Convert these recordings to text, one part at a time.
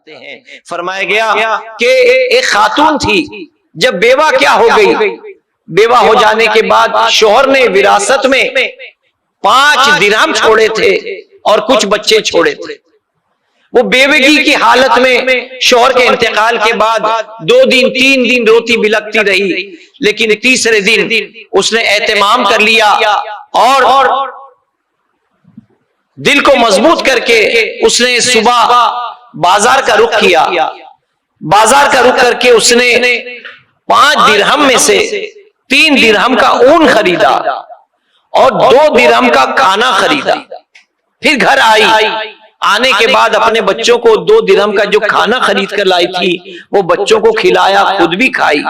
बताते हैं, फरमाया गया कि एक खातून थी, जब बेवा क्या हो गई, बेवा हो जाने के बाद शोहर ने विरासत में 5 दिरहम छोड़े थे और कुछ बच्चे छोड़े थे। वो बेवगी की हालत में शोहर के इंतकाल के बाद 2 दिन 3 दिन रोती बिलखती रही, लेकिन तीसरे दिन उसने एहतमाम कर लिया और दिल को मजबूत करके उसने सुबह बाजार का रुख किया। बाजार का रुख करके उसने 5 दिरहम में से 3 दिरहम का ऊन खरीदा और 2 दिरहम का खाना खरीदा। फिर घर आई, आने के बाद अपने बच्चों को 2 दिरहम का जो खाना खरीद कर लाई थी वो बच्चों को खिलाया, खुद भी खाई।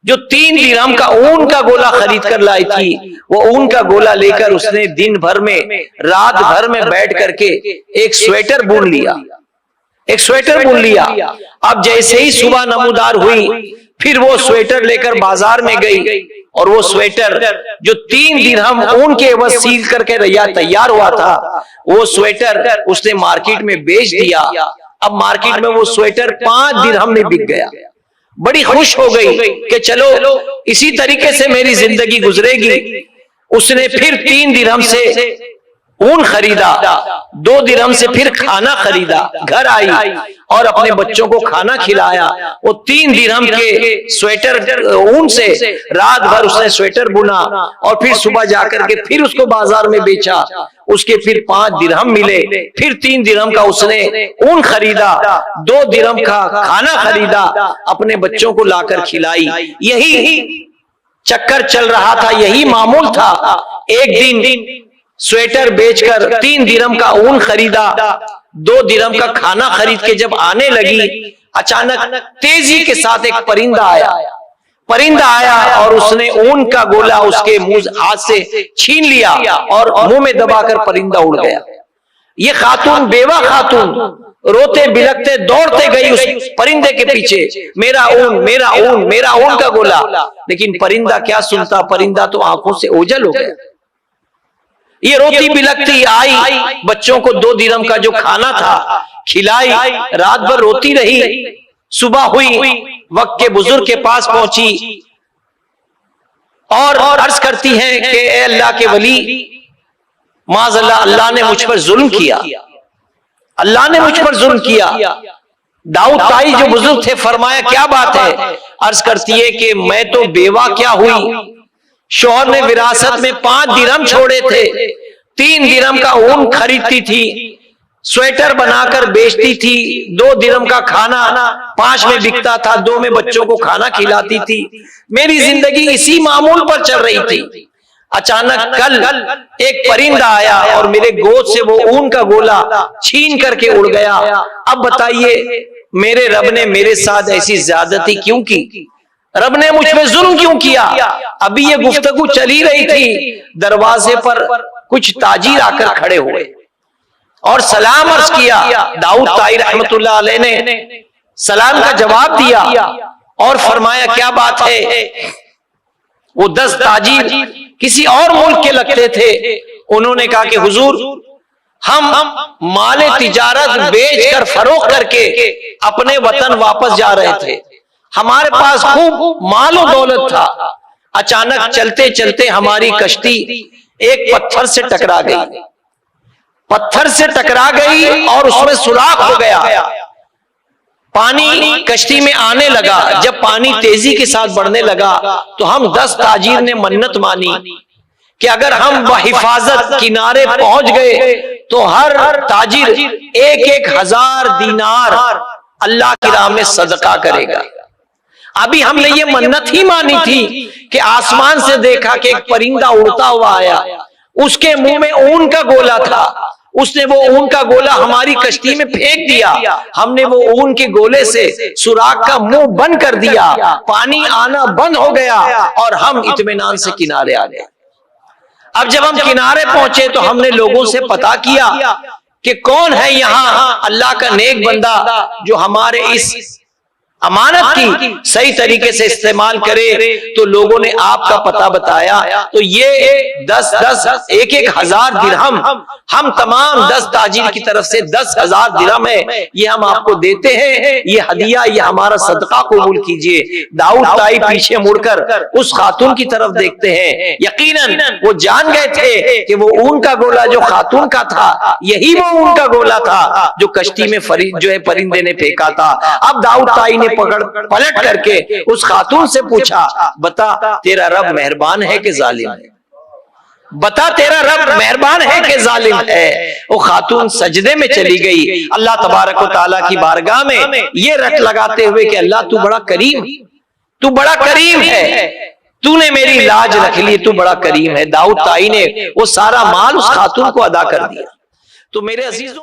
जो 3 दिरहम का ऊन का गोला खरीद कर लाई थी वो ऊन का गोला लेकर उसने दिन भर में, रात भर में बैठ करके एक स्वेटर बुन लिया, एक स्वेटर बुन लिया। अब जैसे ही सुबह नमूदार हुई, फिर वो स्वेटर लेकर बाजार में गई और वो स्वेटर जो 3 दिरहम ऊन के एवज सील करके तैयार हुआ था, वो स्वेटर उसने मार्केट में बेच दिया। अब मार्केट में वो स्वेटर 5 दिरहम में बिक गया। बड़ी खुश हो गई कि चलो इसी तरीके से मेरी जिंदगी गुजरेगी। उसने फिर 3 दिरहम से ऊन खरीदा, 2 दिरहम से फिर खाना खरीदा, घर आई और अपने बच्चों को खाना खिलाया। वो 3 दिरहम के स्वेटर ऊन से रात भर उसने स्वेटर बुना और फिर सुबह जाकर के फिर उसको बाजार में बेचा। उसके फिर 5 दिरहम मिले, फिर 3 दिरहम का उसने ऊन खरीदा, 2 दिरहम का खाना खरीदा, अपने बच्चों को लाकर खिलाई। यही चक्कर चल रहा था, यही मामूल था। एक दिन स्वेटर बेचकर 3 दिरहम का ऊन खरीदा, 2 दिरहम का खाना खरीद के जब आने लगी, अचानक तेजी के साथ एक परिंदा आया। परिंदा आया और उसने ऊन का गोला उसके मुंह हाथ से छीन लिया और मुंह में दबाकर परिंदा उड़ गया। ये खातून, बेवा खातून, रोते बिलखते दौड़ते गई उस परिंदे के पीछे, मेरा ऊन, मेरा ऊन, मेरा ऊन का गोला। लेकिन परिंदा क्या सुनता, परिंदा तो आंखों से ओझल हो गया। ये रोती बिलखती आई, बच्चों को 2 दिरहम का जो खाना था खिलाई, रात भर रोती रही। सुबह हुई, वक्त के बुजुर्ग के पास पहुंची और अर्ज करती हैं कि ए अल्लाह के वली, माज़अल्लाह, अल्लाह ने मुझ पर जुल्म किया, अल्लाह ने मुझ पर जुल्म किया। दाऊद ताई जो बुजुर्ग थे, फरमाया क्या बात है? अर्ज करती है कि मैं तो बेवा क्या हुई, शौहर ने विरासत में 5 दिरहम छोड़े थे, 3 दिरहम का ऊन खरीदती थी, स्वेटर बनाकर बेचती थी, 2 दिरहम का खाना 5 में बिकता था, 2 में बच्चों को खाना खिलाती थी। मेरी जिंदगी इसी मामूल पर चल रही थी। अचानक कल एक परिंदा आया और मेरे गोद से वो ऊन का गोला छीन करके उड़ गया। अब बताइए, मेरे रब ने मेरे साथ ऐसी ज्यादती क्यों की? रब ने मुझ पे जुल्म क्यों किया? अभी ये गुफ्तगू चली रही थी, दरवाजे पर कुछ ताजीर आकर खड़े हुए और सलाम अर्ज किया। दाऊद ताई रहमतुल्लाह अलैह ने सलाम का जवाब दिया और फरमाया क्या बात है? वो 10 ताजीर किसी और मुल्क के लगते थे। उन्होंने कहा कि हुजूर, हम माले तिजारत बेचकर फरोख्त करके अपने वतन वापस जा रहे थे, हमारे पास खूब मालो दौलत था। अचानक चलते चलते हमारी कश्ती एक पत्थर से टकरा गई, पत्थर से टकरा गई और उसमें सुराख हो गया। पानी कश्ती में आने लगा। जब पानी तेजी के साथ बढ़ने लगा तो हम 10 ताजीर ने मन्नत मानी कि अगर हम बहिफाजत किनारे पहुंच गए तो हर ताजिर 1-1 हजार दीनार अल्लाह की राह में सदका करेगा। अभी हमने ये मन्नत ही मानी थी कि आसमान से देखा कि एक परिंदा उड़ता हुआ आया, उसके मुंह में ऊन का गोला था, उसने वो ऊन का गोला हमारी कश्ती में फेंक दिया। हमने वो ऊन के गोले से सुराख का मुंह बंद कर दिया, पानी आना बंद हो गया और हम इत्मीनान से किनारे आ गए। अब जब हम किनारे पहुंचे तो हमने लोगों से पता किया कि कौन है यहाँ अल्लाह का नेक बंदा जो हमारे इस अमानत की सही तरीके से इस्तेमाल करे तो लोगों ने आपका पता बताया, तो ये 10-10 एक-एक हजार दिरहम हम तमाम 10 ताजिर की तरफ से 10,000 दिरहम है, ये हम आपको देते हैं, ये हदिया, ये हमारा सदका कबूल कीजिए। दाऊद ताई पीछे मुड़कर उस खातून की तरफ देखते हैं। यकीनन वो जान गए थे कि वो ऊन का गोला जो खातून का था, यही वो ऊन का गोला था जो कश्ती में जो है परिंदे ने फेंका था। अब दाऊद ताई ने पलट करके उस खातून से पूछा, बता तेरा रब मेहरबान है कि जालिम है? बता तेरा रब मेहरबान है कि जालिम है? वो खातून सजदे में चली गई अल्लाह तबारक व तआला की बारगाह में, ये रट लगाते हुए कि अल्लाह तू बड़ा करीम, तू बड़ा करीम है, तूने मेरी लाज रख ली, तू बड़ा करीम है। दाऊद ताई ने वो सारा माल उस खातून को अदा कर दिया। तो मेरे अजीजों